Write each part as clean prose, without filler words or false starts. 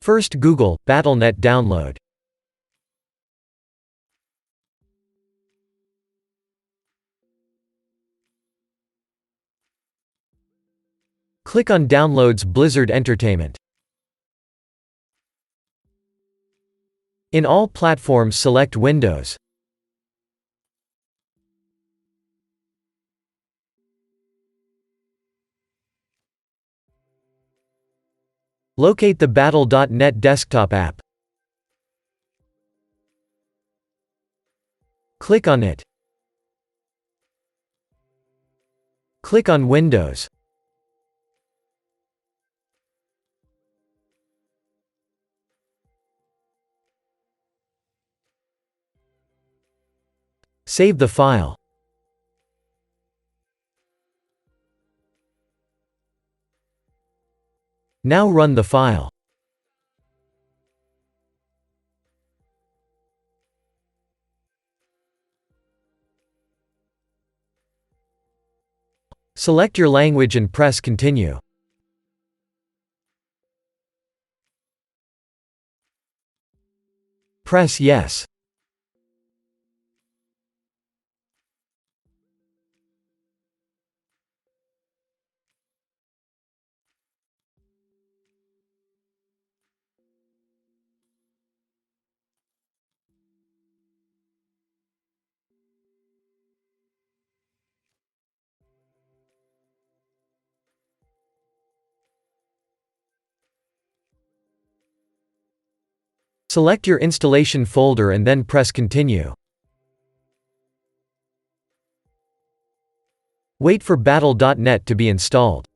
First Google Battle.net download. Click on Downloads Blizzard Entertainment. In all platforms select Windows. Locate the Battle.net desktop app. Click on it. Click on Windows. Save the file. Now run the file. Select your language and press Continue. Press Yes. Select your installation folder and then press Continue. Wait for Battle.net to be installed.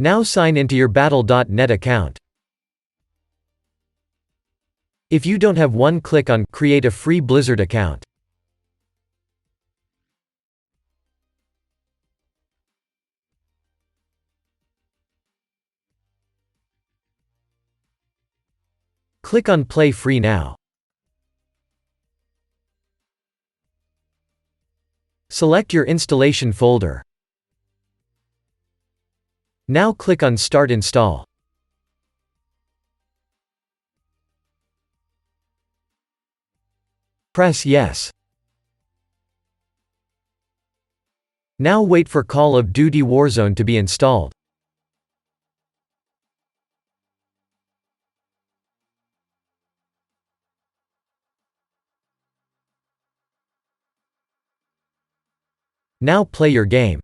Now sign into your Battle.net account. If you don't have one, click on Create a free Blizzard account. Click on Play Free Now. Select your installation folder. Now click on Start Install. Press Yes. Now wait for Call of Duty Warzone to be installed. Now play your game.